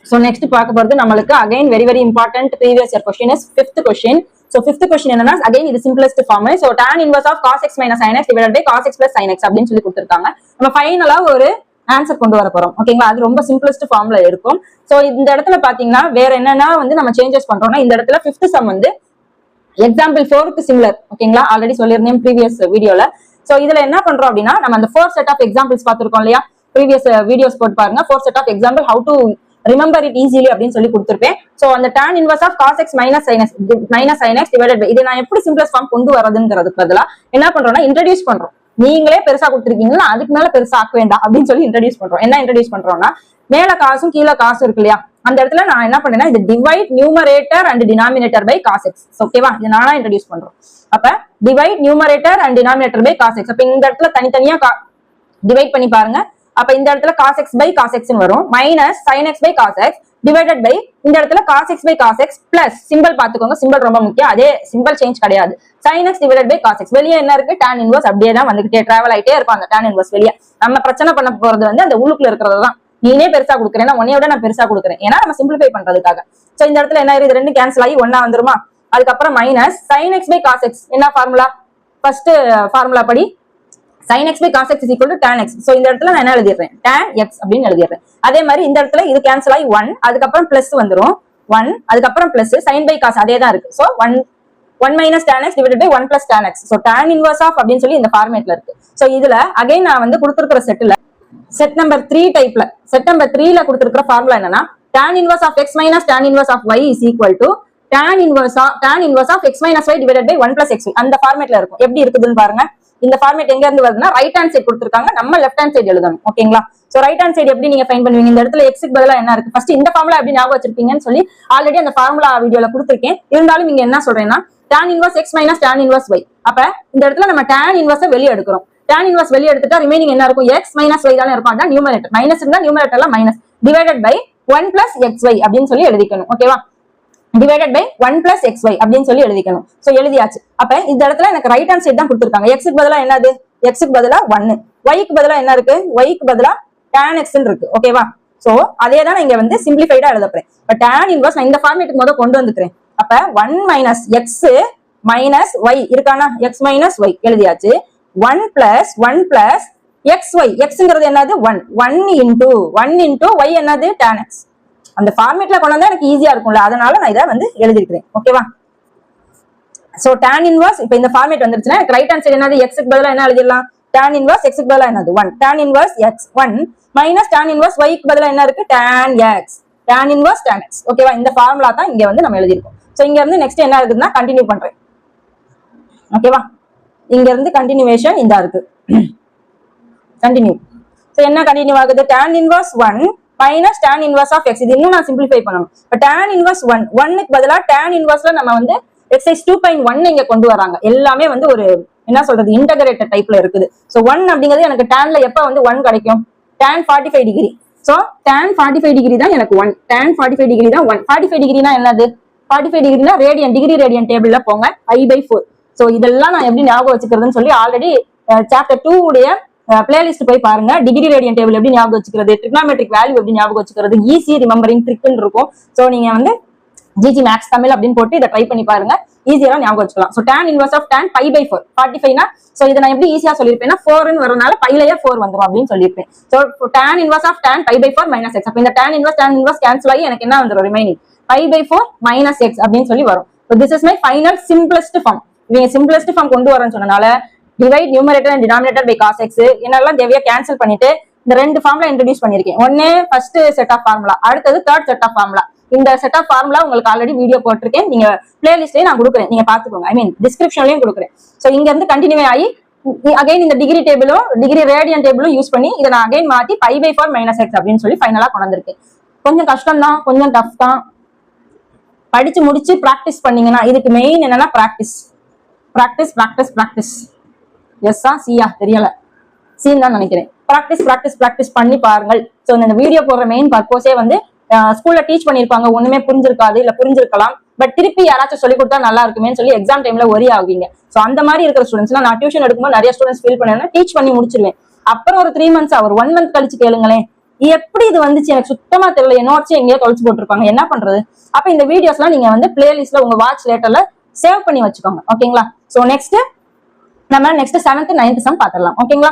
So next பார்க்க போறது நம்மளுக்கு again very important previous year question is fifth question. So fifth question என்னன்னா again இது simplest form. So tan inverse of cos x minus sin x divided by cos x plus sin x அப்படின்னு சொல்லி கொடுத்திருக்காங்க. நம்ம ஃபைனலா ஒரு answer கொண்டு வர போறோம். ஓகேங்களா? அது ரொம்ப சிம்பிளஸ்ட் ஃபார்ம்ல இருக்கும். சோ இந்த இடத்துல பாத்தீங்கன்னா வேற என்னன்னா வந்து நம்ம சேஞ்சஸ் பண்றோம்னா இந்த இடத்துல ஃபிஃப்த் சம் வந்து எக்ஸாம்பிள் 4க்கு சிமிலர். ஓகேங்களா? ஆல்ரெடி சொல்லியிருந்தேன் ப்ரீவியஸ் வீடியோல. சோ இதுல என்ன பண்றோம் அப்படின்னா நம்ம அந்த 4 செட் ஆஃப் எக்ஸாம்பிள்ஸ் பார்த்திருக்கோம் இல்லையா? ப்ரீவியஸ் வீடியோஸ் போட்டு பாருங்க. 4 set of example how to remember it easily அப்படின்னு சொல்லி கொடுத்திருப்பேன். சோ அந்த tan inverse of cos x minus sin x divided by இது நான் எப்படி சிம்பிளஸ்ட் ஃபார்ம் கொண்டு வரதுங்கிறதுக்கு பதிலா என்ன பண்றோம்னா இன்ட்ரோடியூஸ் பண்றோம். நீங்களே பெருசா கொடுத்துருக்கீங்கன்னா அதுக்கு மேல பெருசா ஆக்க வேண்டாம் அப்படின்னு சொல்லி இன்ட்ரோடியூஸ் பண்றோம். என்ன இன்ட்ரோடியூஸ் பண்றோம்னா மேல காசும் கீழே காசும் இருக்கு இல்லையா? அந்த இடத்துல நான் என்ன பண்ணேன்னா இது divide numerator and denominator by cos x. ஓகேவா? இது நானா இன்ட்ரோடியூஸ் பண்றோம். அப்ப divide numerator and denominator by cos x. அப்ப இந்த இடத்துல தனித்தனியா டிவைட் பண்ணி பாருங்க. அப்ப இந்த இடத்துல cos x by cos x வரும் minus sin x by cos x divided by இந்த இடத்துல cos x by cos x plus symbol பாத்துக்கோங்க. சிம்பிள் ரொம்ப முக்கியம். அதே சிம்பிள் சேஞ்ச் கிடையாது. sin x divided by cos x. வெளியே என்ன இருக்கு? tan inverse அப்படியே தான் வந்துகிட்டே டிராவல் ஆயிட்டே இருக்கும் அந்த tan inverse வெளியே. நம்ம பிரச்சனை பண்ண போறது வந்து அந்த உள்ளுக்குள்ள இருக்கிறது தான். நீனே பெருசா கொடுக்குறேன், உன்னையோட நான் பெருசா கொடுக்குறேன். ஏன்னா நம்ம சிம்பிளிஃபை பண்றதுக்காக. சோ இந்த இடத்துல என்ன இது ரெண்டு கேன்சல் ஆகி ஒன்னா வந்துருமா? அதுக்கப்புறம் minus sin x by cos x. என்ன ஃபார்முலா? ஃபர்ஸ்ட் ஃபார்முலா படி sin x by cos x is equal to tan x. So இந்த இடத்துல நான் என்ன எழுதிடுறேன்? tan x அப்படின்னு எழுதிடுறேன். அதே மாதிரி இந்த இடத்துல இது கேன்சல் ஆகி 1 அதுக்கப்புறம் பிளஸ் வந்துரும் 1 அதுக்கப்புறம் பிளஸ் sin by cos அதே தான் இருக்கு. So 1 minus tan x divided by 1 plus tan x. So tan inverse of அப்படின்னு சொல்லி இந்த ஃபார்மேட்ல இருக்கு. So இதுல அகைன் நான் வந்து கொடுத்திருக்கிற செட்ல செட் நம்பர் 3 டைப்ல செட் நம்பர் 3ல கொடுத்திருக்கிற ஃபார்முலா என்னன்னா tan inverse of x minus tan inverse of y is equal to tan inverse of x minus y divided by 1 plus xy. அந்த ஃபார்மேட்ல இருக்கும். எப்படி இருக்குதுன்னு பாருங்க. இந்த ஃபார்மேட் எங்க இருந்து வருதுன்னா ரைட் ஹேண்ட் சைடு கொடுத்திருக்காங்க. நம்ம லெஃப்ட் ஹேண்ட் சைடு எழுதணும். ஓகேங்களா? சோ ரைட் ஹேண்ட் சைடு எப்படி நீங்க ஃபைண்ட் பண்ணுவீங்க? இந்த இடத்துல x க்கு பதிலா என்ன இருக்கு? ஃபர்ஸ்ட் இந்த ஃபார்முலா எப்படி ஞாபகம் வச்சிருப்பீங்கன்னு சொல்லி ஆல்ரெடி அந்த ஃபார்முலா வீடியோல கொடுத்திருக்கேன். இருந்தாலும் நீங்க என்ன சொல்றேன்னா tan inverse x minus tan inverse y. அப்ப இந்த இடத்துல நம்ம tan inverse வெளிய எடுக்கிறோம். tan inverse வெளிய எடுத்துட்டா ரிமைனிங் என்ன இருக்கும்? x minus y தான இருக்கும். அதான் நியூமரேட்டர். மைனஸ் இருந்தா நியூமரேட்டர்ல minus divided by 1 plus xy அப்படின்னு சொல்லி எழுதிக்கணும். ஓகேவா? டிவைடட் பை 1 plus xy அப்படின்னு சொல்லி எழுதிக்கணும். சோ எழுதியாச்சு. அப்ப இந்த இடத்துல எனக்கு ரைட் ஹேண்ட் சைடு தான் கொடுத்திருக்காங்க. x க்கு பதிலா என்னது? x க்கு பதிலா 1, y க்கு பதிலா என்ன இருக்கு? y க்கு பதிலா tan x ன்னு இருக்கு. ஓகேவா? சோ அதே தான் இங்க வந்து சிம்பிளிஃபைடா எழுத போறேன். இப்ப tan inverse நான் இந்த ஃபார்மேட்டுக்கு முதல்ல கொண்டு வந்துக்கிறேன். அப்ப 1 minus x minus y இருக்கானா? x minus y எழுதியாச்சு. 1 plus xy. xங்கிறது என்னது? 1 into y என்னது? tan x. அந்த ஃபார்மேட்ல கொண்டு வந்தா எனக்கு ஈஸியா இருக்கும்ல, அதனால நான் இதை வந்து எழுதிக்கிறேன். ஓகேவா? சோ tan inverse இப்ப இந்த ஃபார்மேட் வந்துருச்சுன்னா ரைட் ஹேண்ட் சைடு என்னது? x க்கு பதிலா என்ன எழுதிடலாம்? tan inverse x க்கு பதிலா என்னது? 1. tan inverse x 1 minus tan inverse y க்கு பதிலா என்ன இருக்கு? tan x. tan inverse tan x. ஓகேவா? இந்த ஃபார்முலா தான் இங்க வந்து நம்ம எழுதிருக்கோம். சோ இங்க இருந்து நெக்ஸ்ட் என்ன இருக்குதுன்னா கண்டினியூ பண்றேன். ஓகேவா? இங்க இருந்து கண்டினியூவேஷன் இந்த இருக்கு. கண்டினியூ. சோ என்ன கண்டினியூ ஆகுது? tan inverse 1 minus tan inverse of x. இது இன்னும் நான் சிம்பிளிஃபை பண்ணணும். இப்ப tan inverse 1 க்கு பதிலா tan inverseல நம்ம வந்து எக்ஸசைஸ் 2.1 இங்க கொண்டு வராங்க. எல்லாமே வந்து ஒரு என்ன சொல்றது இன்டகிரேட்டட் டைப்ல இருக்குது. சோ 1 அப்படிங்கிறது எனக்கு tanல எப்ப வந்து 1 கிடைக்கும்? tan 45 degree. So tan 45 degree தான் எனக்கு 1. tan 45 டிகிரி தான் 1. 45 டிகிரினா என்னது? 45 டிகிரினா ரேடியன், டிகிரி ரேடியன் டேபிள்ல போங்க. I/4. சோ இதெல்லாம் நான் எப்படி ஞாபகம் வச்சுக்கிறதுன்னு சொல்லி ஆல்ரெடி சாப்டர் 2 உடைய பிளேலிஸ்ட் போய் பாருங்க. டிகிரி ரேடியன் டேபிள் எப்படி ஞாபகம் வச்சுக்கிறது, ட்ரிக்னாமெட்ரிக் வேல்யூ எப்படி ஞாபகம் வச்சுக்கிறது, ஈஸி ரிமெம்பரிங் ட்ரிக்னு இருக்கும். சோ நீங்க வந்து ஜிஜி மேக்ஸ் தமிழ் அப்படின்னு போட்டு இதை ட்ரை பண்ணி பாருங்க. ஈஸியா ஞாபகம் வச்சுக்கலாம். So tan inverse of tan π/4 45 னா சோ இதை நான் எப்படி ஈஸியா சொல்லிருப்பேன்னா 4 ன்னு வரனால பைலயே 4 வந்துரும் அப்படின்னு சொல்லிருப்பேன். So tan inverse of tan π/4 minus x. அப்ப இந்த tan inverse கேன்சல் ஆகி எனக்கு என்ன வந்துரும்? ரிமைனிங் π/4 minus x அப்படின்னு சொல்லி வரும். So this is my final simplest form. இவங்க simplest form கொண்டு வரேன்னு சொன்னனால divide numerator and denominator by cos x என்னெல்லாம் தேவையா கேன்சல் பண்ணிட்டு இந்த ரெண்டு ஃபார்முலா இன்ட்ரோடியூஸ் பண்ணிருக்கேன். ஒன்னு ஃபர்ஸ்ட் செட் ஆஃப் ஃபார்முலா, அடுத்தது தேர்ட் செட் ஆஃப் ஃபார்முலா. இந்த செட் ஆஃப் ஃபார்முலா உங்களுக்கு ஆல்ரெடி வீடியோ போட்டிருக்கேன். நீங்க பிளேலிஸ்ட்லயே நான் கொடுக்குறேன், நீங்க பாத்துக்கோங்க. ஐ மீன் டிஸ்கிரிப்ஷன்லயும் கொடுக்குறேன். சோ இங்க இருந்து கண்டினியூ ஆகி அகைன் இந்த டிகிரி டேபிளும் டிகிரி ரேடியன் டேபிளும் யூஸ் பண்ணி இதை நான் அகைன் மாத்தி π/4 minus x அப்படின்னு சொல்லி ஃபைனலா கொண்டு வந்திருக்கேன். கொஞ்சம் கஷ்டம் தான், கொஞ்சம் டஃப் தான். படிச்சு முடிச்சு பிராக்டிஸ் பண்ணீங்கன்னா இதுக்கு மெயின் என்னன்னா பிராக்டிஸ். எஸ்ஸா சியா தெரியல, சீன் தான் நினைக்கிறேன். பிராக்டிஸ் பண்ணி பாருங்கள். சோ இந்த வீடியோ போடுற மெயின் பர்பஸே வந்து ஸ்கூல்ல டீச் பண்ணிருப்பாங்க, ஒண்ணுமே புரிஞ்சிருக்காது, இல்ல புரிஞ்சிருக்கலாம், பட் திருப்பி யாராச்சும் சொல்லி கொடுத்தா நல்லா இருக்குமேன்னு சொல்லி எக்ஸாம் டைம்ல ஒரி ஆகுவீங்க. சோ அந்த மாதிரி இருக்கிற ஸ்டூடெண்ட்ஸ் நான் டியூஷன் எடுக்கும்போது நிறைய ஸ்டூடெண்ட்ஸ் ஃபீல் பண்ணேன்னா டீச் பண்ணி முடிச்சிருவேன். அப்புறம் ஒரு 3 months ஒரு 1 month கழிச்சு கேளுங்களேன், எப்படி இது வந்துச்சு எனக்கு சுத்தமா தெரியல, என்னோட எங்கேயோ தொலைச்சு போட்டிருப்பாங்க, என்ன பண்றது? அப்ப இந்த வீடியோஸ் எல்லாம் நீங்க வந்து பிளேலிஸ்ட்ல உங்க வாட்ச் லேட்டர்ல சேவ் பண்ணி வச்சுக்கோங்க. ஓகேங்களா? சோ நெக்ஸ்ட் நம்ம 7th 9th சம் பாத்திரலாம். ஓகேங்களா?